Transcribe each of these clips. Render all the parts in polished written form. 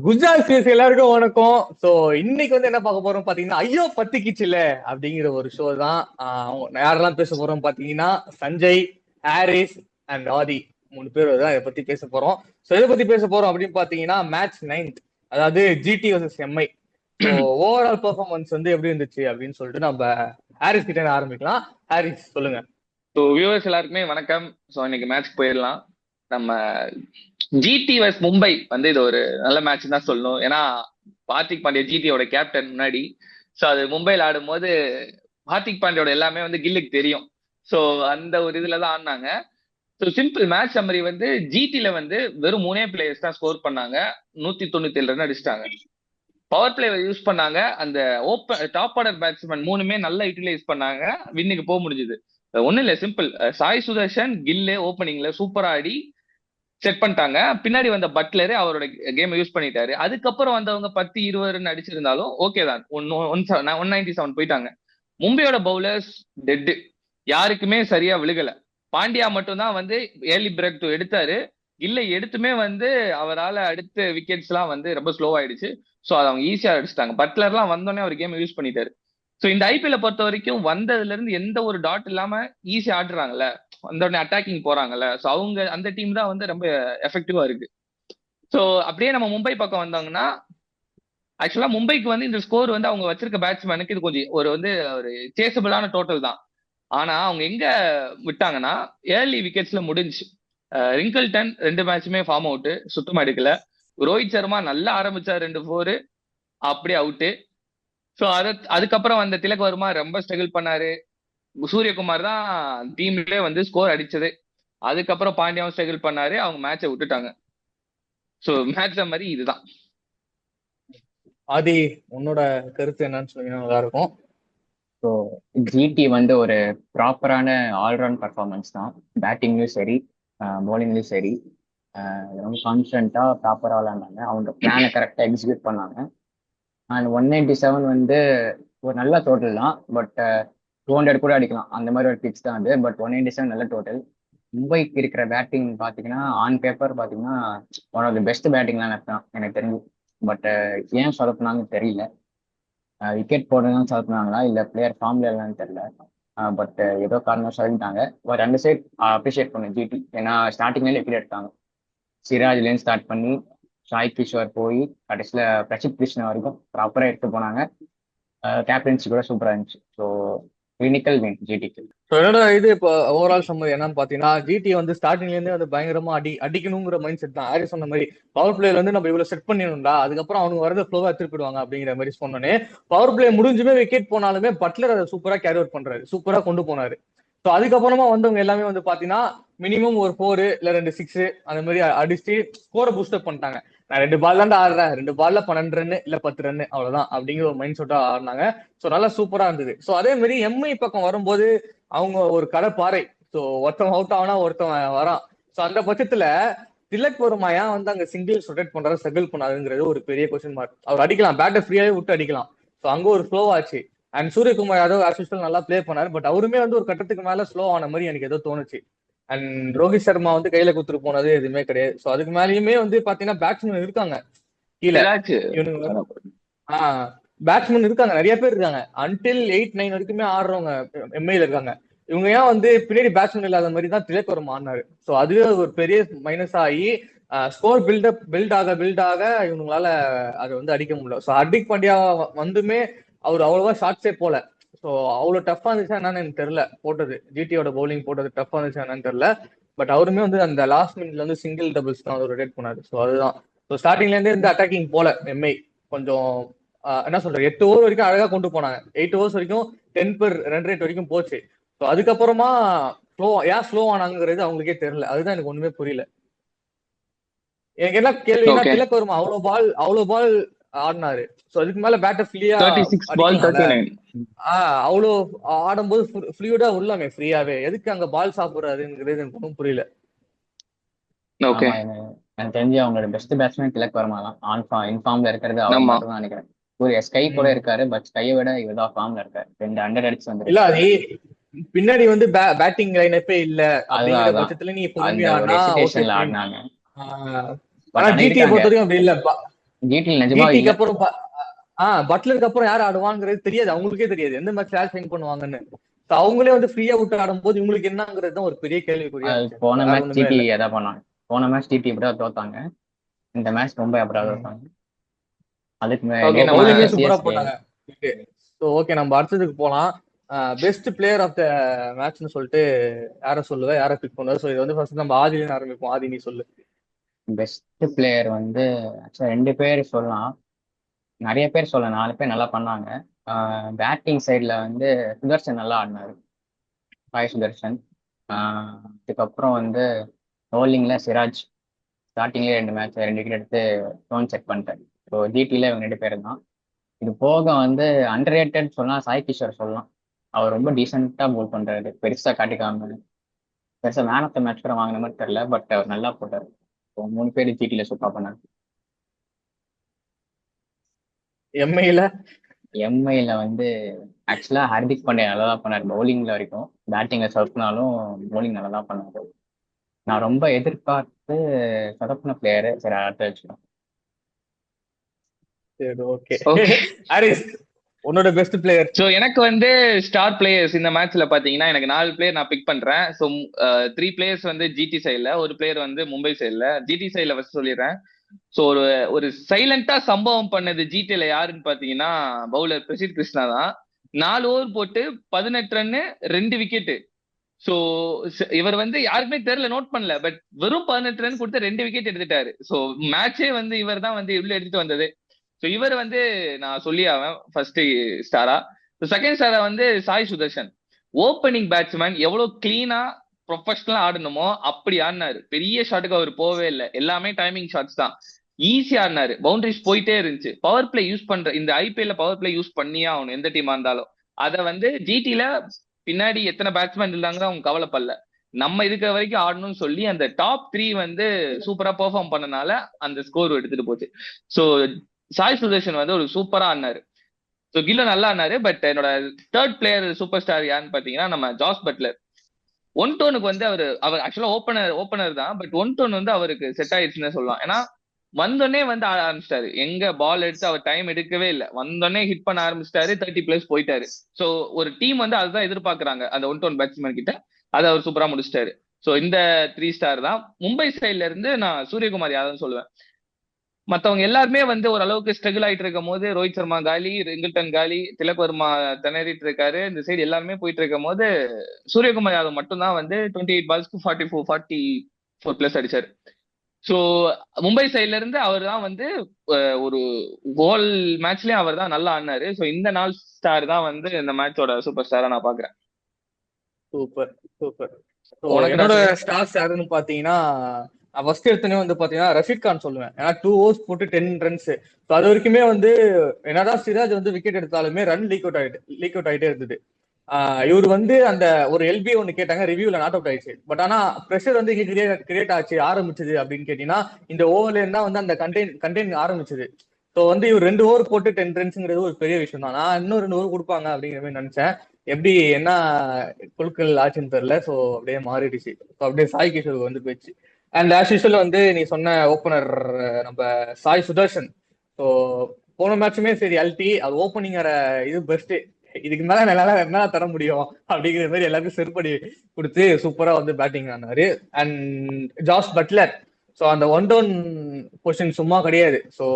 Gujarat face எல்லாருக்கும் வணக்கம். So இன்னைக்கு வந்து என்ன பார்க்க போறோம் பாத்தீங்கன்னா, ஐயோ பத்திக்கிச்சுல அப்படிங்கிற ஒரு ஷோ தான். யாரெல்லாம் பேச போறோம் பாத்தீங்கன்னா, சஞ்சய், ஹாரிஸ் அண்ட் ஆதி 3 பேர் தான் இதை பத்தி பேச போறோம். சோ எதை பத்தி பேச போறோம் அப்படின்னு பாத்தீங்கன்னா, மேட்ச் 9th, அதாவது GT versus MI. So overall performance வந்து எப்படி இருந்துச்சு அப்படின்னு சொல்லிட்டு நம்ம ஹாரிஸ் கிட்ட ஆரம்பிக்கலாம். ஹாரிஸ் சொல்லுங்க. ஸோ வியூவர்ஸ் எல்லாருக்குமே வணக்கம். ஸோ இன்னைக்கு மேட்ச் போயிடலாம். நம்ம ஜிடி வர்ஸ் மும்பை வந்து இது ஒரு நல்ல மேட்ச் தான் சொல்லணும். ஏன்னா ஹார்திக் பாண்டியா ஜிடியோட கேப்டன் முன்னாடி. ஸோ அது மும்பையில் ஆடும்போது ஹார்திக் பாண்டியோட எல்லாமே வந்து கில்லுக்கு தெரியும். ஸோ அந்த ஒரு இதுல தான் ஆடினாங்க. ஸோ சிம்பிள் மேட்ச் சம்மரி வந்து ஜிடில வந்து வெறும் 3 பிளேயர்ஸ் தான் ஸ்கோர் பண்ணாங்க. 197 ரன் அடிச்சிட்டாங்க. பவர் பிளே யூஸ் பண்ணாங்க. அந்த டாப் ஆர்டர் பேட்ஸ்மேன் 3மே நல்லா யூட்டிலைஸ் பண்ணாங்க. வின்னுக்கு போக முடிஞ்சது. ஒன்னும் இல்ல, சிம்பிள். சாய் சுதர்ஷன் கில்லு ஓப்பனிங்ல சூப்பரா ஆடி செட் பண்ணிட்டாங்க. பின்னாடி வந்த பட்லரு அவரோட கேம் யூஸ் பண்ணிட்டாரு. அதுக்கப்புறம் வந்தவங்க 10-20 ரன் அடிச்சிருந்தாலும் ஓகே தான். 197 போயிட்டாங்க. மும்பையோட பவுலர்ஸ் டெட்டு, யாருக்குமே சரியா விழுகல. பாண்டியா மட்டும் தான் வந்து ஏர்லி பிரேக் டூ எடுத்தாரு. இல்ல எடுத்துமே வந்து அவரால் அடுத்த விக்கெட்ஸ் எல்லாம் வந்து ரொம்ப ஸ்லோ ஆயிடுச்சு. ஸோ அதை அவங்க ஈஸியா அடிச்சிட்டாங்க. பட்லர்லாம் வந்தோடனே அவர் கேம் யூஸ் பண்ணிட்டாரு. ஸோ இந்த ஐபிஎல் பொறுத்த வரைக்கும் வந்ததுல இருந்து எந்த ஒரு டாட் இல்லாம ஈஸியா ஆடுறாங்கல்ல, வந்தோடனே அட்டாக்கிங் போறாங்கல்ல. ஸோ அவங்க அந்த டீம் தான் வந்து ரொம்ப எஃபெக்டிவா இருக்கு. ஸோ அப்படியே நம்ம மும்பை பக்கம் வந்தாங்கன்னா, ஆக்சுவலா மும்பைக்கு வந்து இந்த ஸ்கோர் வந்து அவங்க வச்சிருக்க பேட்ஸ்மேனுக்கு இது கொஞ்சம் ஒரு சேசபிளான டோட்டல் தான். ஆனா அவங்க எங்க விட்டாங்கன்னா, ஏர்லி விக்கெட்ஸ்ல முடிஞ்சு. ரிங்கிள்டன் 2 மேட்சுமே ஃபார்ம் அவுட், சுத்தமா எடுக்கல. ரோஹித் சர்மா நல்லா ஆரம்பிச்சார், 2 4 அப்படியே அவுட்டு. ஸோ அதுக்கப்புறம் வந்த திலக் வர்மா ரொம்ப ஸ்ட்ரகிள் பண்ணாரு. சூரியகுமார் தான் டீம்லயே வந்து ஸ்கோர் அடிச்சது. அதுக்கப்புறம் பாண்டியாவும் ஸ்ட்ரகிள் பண்ணாரு. அவங்க மேட்சை விட்டுட்டாங்க. ஸோ மேட்ச் மாதிரி இதுதான். ஆதி, உன்னோட கருத்து என்னன்னு சொன்னீங்கன்னா நல்லா இருக்கும். ஸோ ஜிடி வந்து ஒரு ப்ராப்பரான ஆல்ரவுண்ட் பர்ஃபார்மன்ஸ் தான். பேட்டிங்லையும் சரி, பவுலிங்லையும் சரி, ரொம்ப கான்ஃபிடண்ட்டாக ப்ராப்பராக விளாண்டாங்க. அவங்க பிளானை கரெக்டாக எக்ஸிக்யூட் பண்ணாங்க. அண்ட் 197 வந்து ஒரு நல்ல டோட்டல் தான். பட் 200 கூட அடிக்கலாம், அந்த மாதிரி ஒரு பிச் தான் அது. பட் 197 நல்ல டோட்டல். மும்பைக்கு இருக்கிற பேட்டிங் பார்த்தீங்கன்னா, ஆன் பேப்பர் பார்த்தீங்கன்னா ஒன் ஆஃப் தி பெஸ்ட் பேட்டிங்லாம் எனக்கு தெரிஞ்சு. பட் ஏன் சொதப்புனாங்கன்னு தெரியல. விக்கெட் போடுறதுதான் சொதப்புனாங்களா இல்லை பிளேயர் ஃபார்ம்ல இல்லைன்னு தெரியல. பட் ஏதோ காரணம் சொல்லிட்டாங்க. பட் அந்த சைட் அப்ரிஷியேட் பண்ணு ஜிடி. ஏன்னா ஸ்டார்டிங்லேயே விக்கெட் எடுத்தாங்க. சிராஜ்லேருந்து ஸ்டார்ட் பண்ணி சாய் கிஷோர் போய் கடைசியில் பிரசித் கிருஷ்ணா வரைக்கும் ப்ராப்பராக எடுத்து போனாங்க. கேப்டன்சி கூட சூப்பராக இருந்துச்சு. ஸோ கிளினிக்கல் வின் ஜிடிக்கு. ஸோ என்னோட இது இப்போ ஓவரால் சம்மர் என்னன்னு பார்த்தீங்கன்னா, ஜிடி வந்து ஸ்டார்டிங்லேருந்து வந்து பயங்கரமா அடிக்கணுங்கிற மைண்ட் செட் தான். ஆரி சொன்ன மாதிரி பவர் பிளேல வந்து நம்ம இவ்வளோ செட் பண்ணிடணும்டா, அதுக்கப்புறம் அவங்க வரது ஃப்ளோவா திருப்பிடுவாங்க அப்படிங்கிற மாதிரி சொன்னோன்னே, பவர் பிளே முடிஞ்சுமே விக்கெட் போனாலுமே பட்லர் அதை சூப்பராக கேரி அவுட் பண்றாரு, சூப்பராக கொண்டு போனாரு. ஸோ அதுக்கப்புறமா வந்தவங்க எல்லாமே வந்து பார்த்தீங்கன்னா மினிமம் ஒரு 4 இல்லை 2 6 அந்த மாதிரி அடிச்சு ஸ்கோரை பூஸ்டப் பண்ணிட்டாங்க. நான் 2 பால் தான் ஆடுறேன், 2 பால்ல 12 ரன் இல்ல 10 ரன் அவ்வளவுதான் அப்படிங்கிற ஒரு மைண்ட் செட்டா ஆடினாங்க. ஸோ நல்லா சூப்பரா இருந்தது. ஸோ அதே மாதிரி எம்ஐ பக்கம் வரும்போது அவங்க ஒரு கடப்பாறை. ஸோ ஒருத்தவன் அவுட் ஆனா ஒருத்தவன் வரான். ஸோ அந்த பட்சத்துல திலக் வர்மா ஏன் வந்து அங்க சிங்கிள்ஸ் ரொட்டேட் பண்றாரு, ஸ்ட்ரகிள் பண்ணாருங்கிறது ஒரு பெரிய கொஸ்டின் மார்க். அவர் அடிக்கலாம், பேட்டை ஃப்ரீயாவே விட்டு அடிக்கலாம். ஸோ அங்க ஒரு ஸ்லோ ஆச்சு. அண்ட் சூரியகுமார் யாதவ் ஆஸ் நல்லா பிளே பண்ணாரு. பட் அவருமே வந்து ஒரு கட்டத்துக்கு மேல ஸ்லோ ஆன மாதிரி எனக்கு ஏதோ தோணுச்சு. அண்ட் ரோஹித் சர்மா வந்து கையில குத்துட்டு போனது எதுவுமே கிடையாது. ஸோ அதுக்கு மேலேயுமே வந்து பாத்தீங்கன்னா பேட்ஸ்மேன் இருக்காங்க கீழே. பேட்ஸ்மேன் இருக்காங்க, நிறைய பேர் இருக்காங்க. அன்டில் 8-9 வரைக்குமே ஆடுறவங்க எம்ஐல இருக்காங்க. இவங்க ஏன் வந்து பின்னாடி பேட்ஸ்மேன் இல்லாத மாதிரி தான் திலக் வர்மா ஆடினாரு. ஸோ அதுவே ஒரு பெரிய மைனஸ் ஆகி ஸ்கோர் பில்ட் ஆக இவங்களால அதை வந்து அடிக்க முடியல. ஸோ ஹார்திக் பாண்டியா வந்துமே அவர் அவ்வளவா ஷார்ட்ஸே போல. ஸோ அவ்வளோ டஃபா இருந்துச்சா என்னன்னு எனக்கு தெரியல. போட்டது ஜிடியோட பவுலிங் போட்டது டஃபா இருந்துச்சா என்னன்னு தெரியல. பட் அவருமே வந்து அந்த லாஸ்ட் மினிட்ல வந்து சிங்கிள் டபுள்ஸ் தான் அவர் ரொட்டேட் பண்ணாரு. ஸோ அதுதான். ஸோ ஸ்டார்டிங்ல இருந்தே இந்த அட்டாக்கிங் போல எம்ஐ கொஞ்சம் என்ன சொல்றது, 8 ஓவர் வரைக்கும் அழகா கொண்டு போனாங்க. 8 ஓவர்ஸ் வரைக்கும் 10 per ரன் ரேட் வரைக்கும் போச்சு. ஸோ அதுக்கப்புறமா ஏன் ஸ்லோ ஆனாங்கிறது அவங்களுக்கே தெரியல. அதுதான் எனக்கு ஒண்ணுமே புரியல. எனக்கு என்ன கேள்வினா, திலக் வர்மா அவ்வளவு பால் ஆடினாரு. சோ அதுக்கு மேல பேட்டர் ஃப்ரீயா அவ்வளவு ஆடும்போது ஃப்ளூயிடா உள்ளாமே ஃப்ரீயாவே, எதுக்கு அங்க பால் சாப்பிடுறாருங்கிறது எனக்கு ஒன்றும் புரியல. எனக்கு தெரிஞ்சு அவங்களோட பெஸ்ட் பேட்ஸ்மேன் திலக் வர்மா தான். இன்ஃபார்ம்ல இருக்கிறது அவர் மட்டும் தான் நினைக்கிறேன். ஒரு ஸ்கை கூட இருக்காரு, பட் ஸ்கையை விட இவர்தான் ஃபார்ம்ல இருக்காரு. 2 100 அடிச்சு வந்து இல்ல. அது பின்னாடி வந்து பேட்டிங் லைனப்பே இல்ல அப்படிங்கிற பட்சத்துல நீ பொறுமையா ஆடினாங்க. ஆனா ஜிடியை பொறுத்த வரைக்கும் அப்படி இல்லப்பா. ஜிடி நிஜமா ஜிடிக்கு இல்ல. அப்புறம் பட்லருக்கு அப்புறம் யார் ஆடுவாங்கிறது தெரியாது, அவங்களுக்கே தெரியாது எந்த மேட்ச் யார் சைன் பண்ணுவாங்கன்னு. So அவங்களே வந்து ஃப்ரீயா விட்டு ஆடும்போது இவங்களுக்கு என்னங்கிறது தான் ஒரு பெரிய கேள்விக்குறியா இருந்துச்சு. போன வேற மேட்ச் ஒண்ணுமே ஜிடி இல்ல. எதா பண்ணாங்க. போன மேட்ச் ஜிடி எப்படியா தோத்தாங்க. இந்த மேட்ச் மும்பை எப்படியா தோத்தாங்க. அதுக்கு ஓகே, ஓகே, நம்ம பவுலிங்கே சூப்பரா சிஎஸ்கே. போட்டாங்க. ஸோ ஓகே, நம்ம அடுத்ததுக்கு போலாம். பெஸ்ட் பிளேயர் ஆஃப் த மேட்ச்னு சொல்லிட்டு யாரை சொல்லுவ, யாரை பிக் பண்ணுவ? ஸோ இது வந்து ஃபர்ஸ்ட் நம்ம ஆதியில ஆரம்பிப்போம். ஆதி, நீ சொல்லு. பெஸ்ட் பிளேயர் வந்து ஆக்சுவலா 2 பேர் சொல்லலாம். நிறைய பேர் சொல்ல, 4 பேர் நல்லா பண்ணாங்க. பேட்டிங் சைடில் வந்து சுதர்ஷன் நல்லா ஆடினாரு, சாய் சுதர்ஷன். அதுக்கப்புறம் வந்து பவுலிங்கில் சிராஜ் ஸ்டார்டிங்லேயே 2 மேட்ச் 2 விக்கெட் எடுத்து டோன் செக் பண்ணிட்டாரு. ஸோ ஜிடியில் இவங்க 2 பேர் தான். இது போக வந்து அண்டர் ரேட்டட் சொன்னால் சாய் கிஷோர் சொல்லலாம். அவர் ரொம்ப டீசெண்டாக போல் பண்ணுறாரு, பெருசாக காட்டிக்காம. பெருசாக மேன் ஆஃப் த மேட்ச் கூட வாங்கின மாதிரி தெரில, பட் அவர் நல்லா போட்டார். ஸோ 3 பேர் ஜிடியில் சூப்பராக பண்ணார். எம்ஐல எம்ஐல வந்து ஆக்சுவலா ஹார்திக் பாண்டியா நல்லா தான் பண்ணார் பவுலிங்ல வரைக்கும். பேட்டிங்ல சொதப்பினாலும் பவுலிங் நல்லா தான் பண்ணாரு. நான் ரொம்ப எதிர்பார்த்து சொதப்பின பிளேயரு சரி அடுத்த வச்சுக்கோம். சரி ஓகே. ஓகே. ஹாரிஸ், உன்னோட பெஸ்ட் பிளேயர். ஸோ எனக்கு வந்து ஸ்டார் பிளேயர்ஸ் இந்த மேட்ச்ல பாத்தீங்கன்னா எனக்கு 4 பிளேயர் நான் பிக் பண்றேன். ஸோ 3 பிளேயர்ஸ் வந்து ஜிடி சைட்ல, ஒரு பிளேயர் வந்து மும்பை சைட்ல. ஜிடி சைட்ல ஃபர்ஸ்ட் சொல்லிடுறேன். ஸோ ஒரு ஒரு சைலண்டா சம்பவம் பண்ணது ஜிடில யாருன்னு பாத்தீங்கன்னா பவுலர் பிரசித் கிருஷ்ணா தான். 4 ஓவர் போட்டு 18 ரன்னு 2 விக்கெட்டு. ஸோ இவர் வந்து யாருக்குமே தெரியல, நோட் பண்ணல. பட் வெறும் 18 ரன் கொடுத்து 2 விக்கெட் எடுத்துட்டாரு. ஸோ மேட்சே வந்து இவர் தான் வந்து இவ்வளவு எடுத்துட்டு வந்தது. ஸோ இவர் வந்து நான் சொல்லி ஆவேன் ஃபர்ஸ்ட் ஸ்டாரா. செகண்ட் ஸ்டாரா வந்து சாய் சுதர்ஷன். ஓப்பனிங் பேட்ஸ்மேன் எவ்வளவு கிளீனா ப்ரொஃபஷனலா ஆடணுமோ அப்படி ஆடினாரு. பெரிய ஷாட்டுக்கு அவர் போவே இல்லை, எல்லாமே டைமிங் ஷாட்ஸ் தான். ஈஸியா ஆடினாரு, பவுண்டரிஸ் போயிட்டே இருந்துச்சு. பவர் பிளே யூஸ் பண்ற இந்த ஐபிஎல்ல பவர் பிளே யூஸ் பண்ணியே ஆகணும் எந்த டீமா இருந்தாலும். அதை வந்து ஜிடில பின்னாடி எத்தனை பேட்ஸ்மேன் இருந்தாங்க அவங்க கவலைப்படல, நம்ம இருக்கிற வரைக்கும் ஆடணும்னு சொல்லி அந்த டாப் 3 வந்து சூப்பரா பெர்ஃபார்ம் பண்ணனால அந்த ஸ்கோர் எடுத்துட்டு போச்சு. ஸோ சாய் சுதர்ஷன் வந்து ஒரு சூப்பரா ஆடினாரு. ஸோ கில்லோ நல்லா ஆடினாரு. பட் என்னோட தேர்ட் பிளேயர் சூப்பர் ஸ்டார் யாருன்னு பாத்தீங்கன்னா நம்ம ஜாஸ் பட்லர். ஒன் டோனுக்கு வந்து அவர் ஆக்சுவலா ஓப்பனர் தான். பட் ஒன் டோன் வந்து அவருக்கு செட் ஆயிடுச்சுன்னு சொல்லலாம். ஏன்னா வந்தோடனே வந்து ஆட ஆரம்பிச்சிட்டாரு. எங்க பால் எடுத்து அவர் டைம் எடுக்கவே இல்லை, வந்தோடனே ஹிட் பண்ண ஆரம்பிச்சிட்டாரு. 30+ போயிட்டாரு. ஸோ ஒரு டீம் வந்து அதுதான் எதிர்பார்க்கறாங்க அந்த ஒன் டோன் பேட்ஸ்மேன் கிட்ட. அதை அவர் சூப்பரா முடிச்சிட்டாரு. ஸோ இந்த 3 ஸ்டார் தான். மும்பை சைட்ல இருந்து நான் சூரியகுமார் யாதவ் சொல்லுவேன். மத்தவங்க எல்லாருமே வந்து ஓரளவுக்கு ஸ்ட்ரகிள் ஆயிட்டு இருக்கும் போது ரோஹித் சர்மா காலி, ரிங்கிள்டன் காலி, திலக் வர்மா திணறிட்டு இருக்காரு, இந்த சைடு எல்லாருமே போயிட்டு இருக்கும் போது சூரியகுமார் யாதவ் மட்டும் தான் வந்து 28 பால்ஸ்க்கு 44+ அடிச்சாரு. ஸோ மும்பை சைட்ல இருந்து அவர் தான் வந்து ஒரு கோல் மேட்ச்லயும் அவர் தான் நல்லா ஆடினாரு. ஸோ இந்த 4 ஸ்டார் தான் வந்து இந்த மேட்சோட சூப்பர் ஸ்டாரா நான் பாக்குறேன். Super super. உனக்கு என்னோட ஸ்டார்ஸ் யாருன்னு பாத்தீங்கன்னா, ஃபர்ஸ்ட் எடுத்தனே வந்து பாத்தீங்கன்னா ரஷீத் கான் சொல்லுவேன். ஏன்னா 2 ஓவர்ஸ் போட்டு 10 ரன்ஸ். அது வரைக்குமே வந்து என்னதான் சிராஜ் வந்து விக்கெட் எடுத்தாலுமே ரன் லீக் அவுட் ஆயிட்டே இருந்தது. இவர் வந்து அந்த ஒரு எல்பி ஒன்னு கேட்டாங்க, ரிவ்யூல நாட் அவுட் ஆயிடுச்சு. பட் ஆனா பிரஷர் வந்து இங்க கிரியேட் ஆச்சு, ஆரம்பிச்சது அப்படின்னு கேட்டீங்கன்னா இந்த ஓவர்ல இருந்தா வந்து அந்த கண்டெயின் ஆரம்பிச்சது. ஸோ வந்து இவர் 2 ஓவர் போட்டு 10 ரன்ஸ்ங்கிறது ஒரு பெரிய விஷயம் தான். நான் இன்னும் 2 ஓவர் கொடுப்பாங்க அப்படிங்கிற மாதிரி நினைச்சேன். எப்படி என்ன குழுக்கள் ஆச்சுன்னு தெரியல. ஸோ அப்படியே மாறிடுச்சு. ஸோ அப்படியே சாய் கிஷோருக்கு வந்து போயிடுச்சு. அண்ட் ஆஸ் யூஷுவல் வந்து நீ சொன்ன ஓப்பனர் நம்ம சாய் சுதர்ஷன். ஸோ போன மேட்சுமே சரி அல்டி அது ஓப்பனிங் இது பெஸ்ட். இதுக்கு மேல என்னால தர முடியும் அப்படிங்கிற மாதிரி எல்லாருக்கும் செருப்படி கொடுத்து சூப்பரா வந்து பேட்டிங் ஆனாரு. And Jos Buttler. ஸோ அந்த ஒன் டவுன் பொசிஷன் சும்மா கிடையாது. ஸோ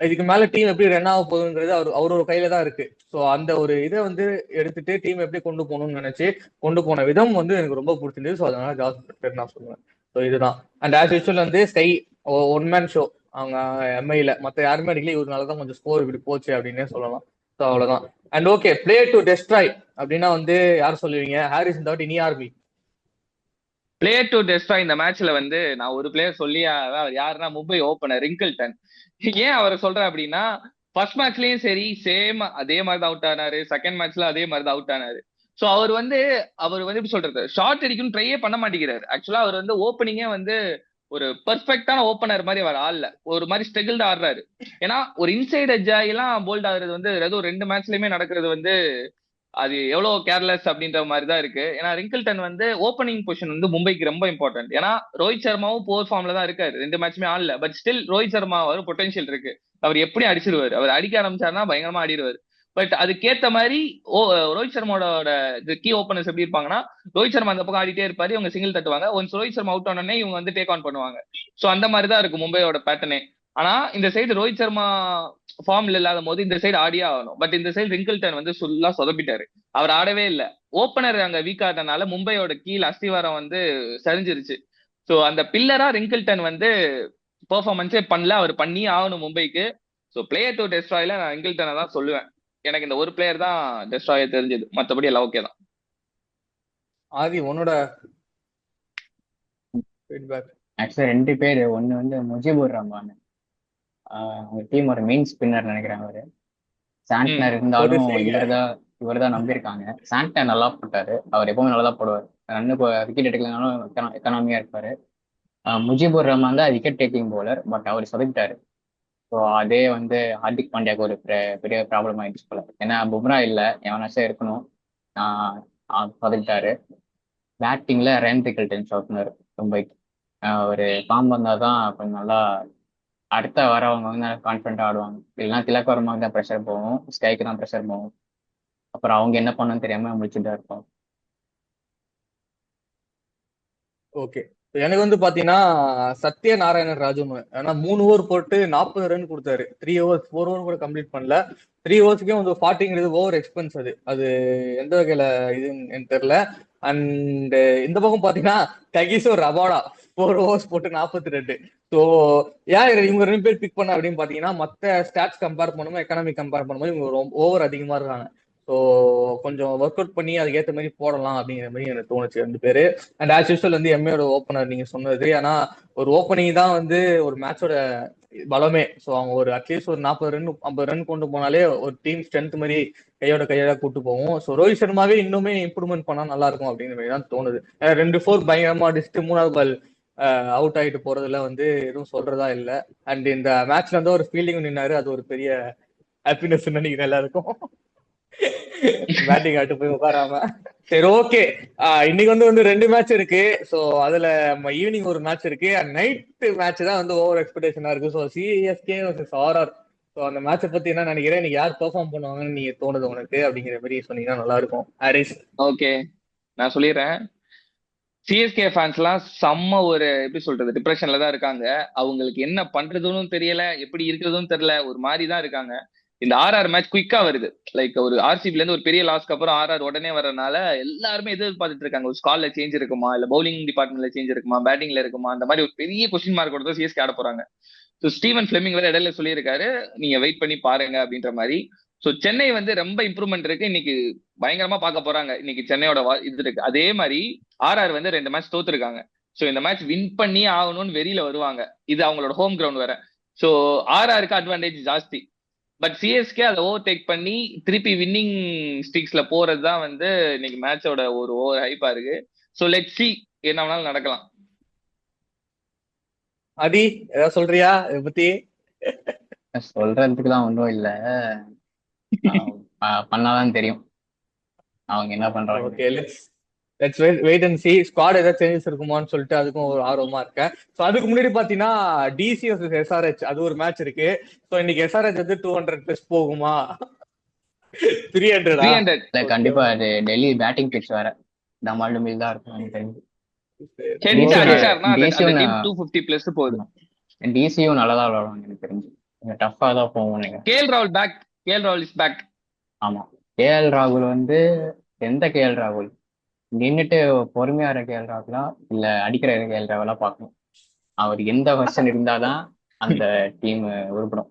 இதுக்கு மேல டீம் எப்படி ரன் ஆக போகுதுங்கிறது அவரோட கையில தான் இருக்கு. ஸோ அந்த ஒரு இதை வந்து எடுத்துட்டு டீம் எப்படி கொண்டு போகணும்னு நினைச்சு கொண்டு போன விதம் வந்து எனக்கு ரொம்ப பிடிச்சிருந்தது. ஸோ அதனால ஜாஸ் பட்லர் நான் சொல்லுவேன். ஸோ இதுதான். அண்ட் ஆஸ் யூஸ்வல் வந்து ஸ்கை ஒன் மேன் ஷோ அவங்க எம்ஐல மற்ற யாருமே அடிக்கல, இவருனாலதான் கொஞ்சம் ஸ்கோர் இப்படி போச்சு அப்படின்னே சொல்லலாம். ஸோ அவ்வளவுதான். And okay, play to destroy அப்படின்னா வந்து யார் சொல்லுவீங்க? ஹாரிஸ் இந்த வாட்டி நீ ஆர்பி பிளேயர் டு டெஸ்ட்ராய் இந்த மேட்ச்ல வந்து நான் ஒரு பிளேயர் சொல்லி அவர் யாருன்னா மும்பை ஓப்பனர் ரிங்கிள்டன். ஏன் அவரை சொல்றேன் அப்படின்னா ஃபர்ஸ்ட் மேட்ச்லயும் சரி சேம் அதே மாதிரி தான் அவுட் ஆனாரு, செகண்ட் மேட்ச்ல அதே மாதிரி தான் அவுட் ஆனாரு. ஸோ அவர் வந்து எப்படி சொல்றது, ஷார்ட் அடிக்கணும் ட்ரையே பண்ண மாட்டேங்கிறாரு. ஆக்சுவலா அவர் வந்து ஓப்பனிங்கே வந்து ஒரு பெர்ஃபெக்டான ஓப்பனர் மாதிரி அவர் ஆடல, ஒரு மாதிரி ஸ்ட்ரகிள்டு ஆடுறாரு. ஏன்னா ஒரு இன்சைட் எட்ஜ் ஆகிலாம் போல்ட் ஆகுறது வந்து ஏதோ 2 மேட்ச்லயுமே நடக்கிறது வந்து அது எவ்வளவு கேர்லெஸ் அப்படின்ற மாதிரி தான் இருக்கு. ஏன்னா ரிங்கிள்டன் வந்து ஓப்பனிங் பொசிஷன் வந்து மும்பைக்கு ரொம்ப இம்பார்ட்டன்ட். ஏன்னா ரோஹித் சர்மாவும் போர் ஃபார்ம்ல தான் இருக்காரு, 2 மேட்சுமே ஆடல. பட் ஸ்டில் ரோஹித் சர்மா ஒரு பொட்டன்ஷியல் இருக்கு, அவர் எப்படி அடிச்சிருவாரு, அவர் அடிக்க ஆரம்பிச்சாருன்னா பயங்கரமா ஆடிடுவாரு. பட் அதுக்கேத்த மாதிரி ரோஹித் சர்மாவோட கீ ஓப்பனர்ஸ் எப்படி இருப்பாங்கன்னா, ரோஹித் சர்மா அந்த பக்கம் ஆடிட்டே இருப்பாரு, இவங்க சிங்கிள் தட்டுவாங்க. ஒன்ஸ் ரோஹித் சர்மா அவுட் ஆனோடனே இவங்க வந்து டேக் ஆன் பண்ணுவாங்க. சோ அந்த மாதிரி தான் இருக்கு மும்பையோட பேட்டர்னே. ஆனா இந்த சைடு ரோஹித் சர்மா ஃபார்ம்ல இல்லாத போது இந்த சைடு ஆடியே ஆகணும். பட் இந்த சைடு ரிங்கிள்டன் வந்து ஃபுல்லா சொதப்பிட்டாரு, அவர் ஆடவே இல்லை. ஓப்பனர் அங்க வீக் ஆட்டனால மும்பையோட கீழ் அஸ்திவாரம் வந்து சரிஞ்சிருச்சு. சோ அந்த பில்லரா ரிங்கிள்டன் வந்து பெர்ஃபார்மன்ஸே பண்ணல, அவர் பண்ணி ஆகணும் மும்பைக்கு. சோ பிளேயர் டு டெஸ்ட்ராய்ல நான் ரிங்கிள்டனை தான் சொல்லுவேன். எனக்கு இந்த ஒரு பிளேயர் தான் டெஸ்ட்ராய தெரிஞ்சது, மற்றபடி எல்லாம் ஓகே தான். ஆதி உன்னோட ஃபீட்பேக்? ஆக்சுவலா 2 பேர். ஒன்னு வந்து முஜிபுர் ரஹ்மான், அவங்க டீமோட மெயின் ஸ்பின்னர் நினைக்கிறேன் அவரு. சாண்ட்னர் ஒரு இருந்தாலும் செய்க இவர்தான் நம்பியிருக்காங்க. சாண்ட்னர் நல்லா போட்டாரு, அவர் எப்பவுமே நல்லா தான் போடுவார். ரன்னு விக்கெட் எடுக்கலனாலும் எக்கனாமியா இருப்பாரு. முஜிபுர் ரஹ்மான் தான் விக்கெட் டேக்கிங் போலர், பட் அவர் சொதப்பிட்டாரு. ஸோ அதே வந்து ஹார்திக் பாண்டியாவுக்கு ஒரு பெரிய ப்ராப்ளம் ஆயிடுச்சு போல. ஏன்னா பும்ரா இல்லை, எவனாச்சும் இருக்கணும். சொதப்பிட்டாரு. பேட்டிங்ல ரேன் ரிக்கிள்டன் ஷார்ப்னர் மும்பைக்கு ஒரு ஃபார்ம் வந்தால் தான் கொஞ்சம் நல்லா அடுத்த வரவங்க வந்து கான்ஃபிடென்ட்டாக ஆடுவாங்க. இல்லைன்னா திலக் வர்மாவுக்கு தான் ப்ரெஷர் போகும், ஸ்கைக்கு தான் ப்ரெஷர் போகும். அப்புறம் அவங்க என்ன பண்ணணும்னு தெரியாம முடிச்சுட்டு தான் இருப்பாங்க. ஓகே. எனக்கு வந்து பாத்தீங்கன்னா சத்ய நாராயணன் ராஜுன்னு, ஏன்னா 3 ஓவர் போட்டு 40 ரன் கொடுத்தாரு. 3 ஓவர்ஸ் 4 ஓவர் கூட கம்ப்ளீட் பண்ணல. 3 ஓவர்ஸ்க்கே வந்து 40ங்கிறது ஓவர் எக்ஸ்பென்ஸ். அது எந்த வகையில இதுன்னு எனக்கு தெரியல. அண்ட் இந்த பக்கம் பாத்தீங்கன்னா ககிசோர் ரபாடா 4 ஓவர்ஸ் போட்டு 42. ஸோ ஏன் இவங்க 2 பேர் பிக் பண்ண அப்படின்னு பாத்தீங்கன்னா, மற்ற ஸ்டாட்ஸ் கம்பேர் பண்ணும்போது, எக்கனாமிக் கம்பேர் பண்ணும்போது இவங்க ஓவர் அதிகமா இருக்காங்க. ஸோ கொஞ்சம் ஒர்க் அவுட் பண்ணி அதுக்கேற்ற மாதிரி போடலாம் அப்படிங்கிற மாதிரி எனக்கு தோணுச்சு 2 பேரு. அண்ட் ஆஸ் யூஸ்வல் வந்து எம்ஏயோட ஓப்பனர் நீங்க சொன்னது. ஆனா ஒரு ஓப்பனிங் தான் வந்து ஒரு மேட்சோட பலமே. ஸோ அவங்க ஒரு அட்லீஸ்ட் ஒரு 40 ரன் 50 ரன் கொண்டு போனாலே ஒரு டீம் ஸ்ட்ரென்த் மாதிரி கையோட கூட்டு போகும். ஸோ ரோஹித் சர்மாவே இன்னுமே இம்ப்ரூவ்மெண்ட் பண்ணா நல்லா இருக்கும் அப்படிங்கிற மாதிரி தான் தோணுது. 2 4 பயங்கரமா அடிச்சுட்டு 3வது பால் அவுட் ஆகிட்டு போறதுல வந்து எதுவும் சொல்றதா இல்லை. அண்ட் இந்த மேட்ச்ல வந்து ஒரு ஃபீல்டிங் நின்னாரு, அது ஒரு பெரிய ஹாப்பினஸ் நினைக்கிறேன் எல்லாருக்கும். பேட்டிங் ஆட்டு போய் உட்காராம. சரி, ஓகே. இன்னைக்கு வந்து 2 மேட்ச் இருக்கு. சோ அதுல ஈவினிங் ஒரு மேட்ச் இருக்கு. நைட் மேட்ச் தான் வந்து ஓவர் எக்ஸ்பெக்டேஷனா இருக்கு. So CSK versus RR. So அந்த மேட்சை பத்தி என்ன நினைக்கிறேன், இன்னைக்கு யார் பெர்ஃபார்ம் பண்ணுவாங்கன்னு நீங்க தோணுது உனக்கு அப்படிங்கிற மாதிரி சொன்னீங்கன்னா நல்லா இருக்கும் ஹாரிஸ். ஓகே, நான் சொல்லிடுறேன். சிஎஸ்கே ஃபேன்ஸ் எல்லாம் செம்ம ஒரு எப்படி சொல்றது டிப்ரெஷன்ல தான் இருக்காங்க. அவங்களுக்கு என்ன பண்றதுன்னு தெரியல, எப்படி இருக்கிறதும் தெரியல, ஒரு மாதிரி தான் இருக்காங்க. இந்த ஆர்ஆர் மேட்ச் குயிக்கா வருது. லைக் ஒரு ஆர்சிபில இருந்து ஒரு பெரிய லாஸ்க்கு அப்புறம் ஆர்ஆர் உடனே வரனால எல்லாருமே எதிர்பார்த்துட்டு இருக்காங்க, ஒரு ஸ்கால்ல சேஞ்ச் இருக்குமா, இல்ல பவுலிங் டிபார்ட்மெண்ட்ல சேஞ்ச் இருக்குமா, பேட்டிங்ல இருக்குமா, அந்த மாதிரி ஒரு பெரிய கொஸ்டின் மார்க் தான் சிஎஸ்கே ஆட போறாங்க. ஸோ ஸ்டீவன் ஃபிளெமிங் வேற இடையில சொல்லியிருக்காரு, நீங்க வெயிட் பண்ணி பாருங்க அப்படின்ற மாதிரி. ஸோ சென்னை வந்து ரொம்ப இம்ப்ரூவ்மெண்ட் இருக்கு, இன்னைக்கு பயங்கரமா பார்க்க போறாங்க. இன்னைக்கு சென்னையோட இது இருக்கு. அதே மாதிரி ஆர்ஆர் வந்து 2 மேட்ச் தோத்துருக்காங்க. ஸோ இந்த மேட்ச் வின் பண்ணி ஆகணும்னு வெறியில வருவாங்க. இது அவங்களோட ஹோம் கிரவுண்ட் வேற. ஸோ ஆர்ஆருக்கு அட்வான்டேஜ் ஜாஸ்தி. பட் சிஎஸ்கே அதை ஓவர் டேக் பண்ணி திருப்பி வின்னிங் ஸ்ட்ரீக்ஸ்ல போறது தான் வந்து இன்னைக்கு மேட்சோட ஒரு ஓவர் ஹைப்பா இருக்கு. ஸோ லெட் சி, என்ன வேணாலும் நடக்கலாம். அதி ஏதாவது சொல்றியா இதை பத்தி? சொல்றதுக்குலாம் ஒன்றும் இல்லை, பண்ணாதான் தெரியும் அவங்க என்ன பண்றாங்க. Okay, let's wait and see. Squad ஏதாவது சேஞ்சஸ் இருக்குமான்னு சொல்லிட்டு அதுக்கும் ஒரு ஆர்வமா இருக்கேன். ஸோ அதுக்கு முன்னாடி பாத்தீங்கன்னா டிசி vs எஸ்ஆர்ஹெச், அது ஒரு மேட்ச் இருக்கு. ஸோ இன்னைக்கு எஸ்ஆர்ஹெச் வந்து 200+ போகுமா? 300? 300 இல்ல, கண்டிப்பா அது டெல்லி பேட்டிங் பிச் வேற டமால் டுமில் தான் இருக்கும் எனக்கு தெரிஞ்சு. டிசியும் நல்லதா விளையாடுவாங்க எனக்கு தெரிஞ்சு, டஃபா தான் போகும் நினைக்கிறேன். கேஎல் ராகுல் இஸ் பேக். ஆமா, கேஎல் ராகுல் வந்து எந்த கேஎல் ராகுல், நின்னுட்டு பொறுமையா இருக்க கேஎல் ராகுலா இல்ல அடிக்கிற கேஎல் ராகுலா பார்க்கணும். அவர் எந்த வெர்ஷன் இருந்தாதான் அந்த டீம் உருப்படும்.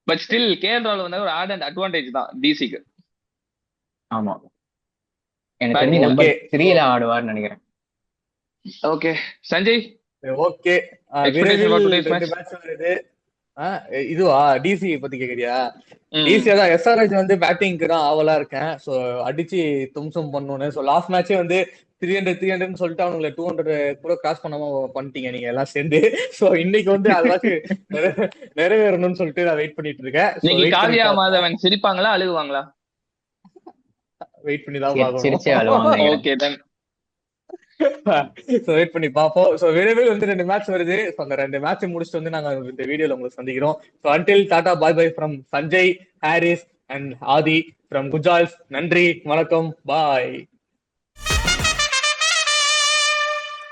பட் ஸ்டில் கேஎல் ராகுல் வந்து ஒரு ஆட் அண்ட் அட்வான்டேஜ் தான் டிசிக்கு. ஆமா, எனக்கு தெரிஞ்சு நம்பர் 3ல ஆடுவார்னு நினைக்கிறேன். Okay Sanjay, okay. மேட்ச் வருது. இதுவா டிசி பத்தி கேக்குறியா? டிசி அதான், எஸ்ஆர்ஹெச் வந்து பேட்டிங்க்கு தான் ஆவலா இருக்கேன். சோ அடிச்சு தும்சம் பண்ணணும்னு. சோ லாஸ்ட் மேட்சே வந்து 300 சொல்லிட்டு அவங்களை 200 கூட கிராஸ் பண்ணாம பண்ணிட்டீங்க நீங்க எல்லாம் சேர்ந்து. சோ இன்னைக்கு வந்து அதாச்சும் நிறைவேறணும்னு சொல்லிட்டு நான் வெயிட் பண்ணிட்டு இருக்கேன். காவியா மாதவன் சிரிப்பாங்களா அழுகுவாங்களா? வெயிட் பண்ணி தான் சிரிச்சே பார்க்கணும். அழுவாங்க நினைக்கிறேன். ஓகே தென் சோ வெயிட் பண்ணி பார்ப்போம். சோ விரைவில் வந்து 2 மேட்ச் வருது. சோ அந்த 2 மேட்ச் முடிச்சுட்டு வந்து நாங்க இந்த வீடியோல உங்களை சந்திக்கிறோம். So until tata bye bye from Sanjay, Haris and Aadhi from Gujals. நன்றி, வணக்கம், பாய்.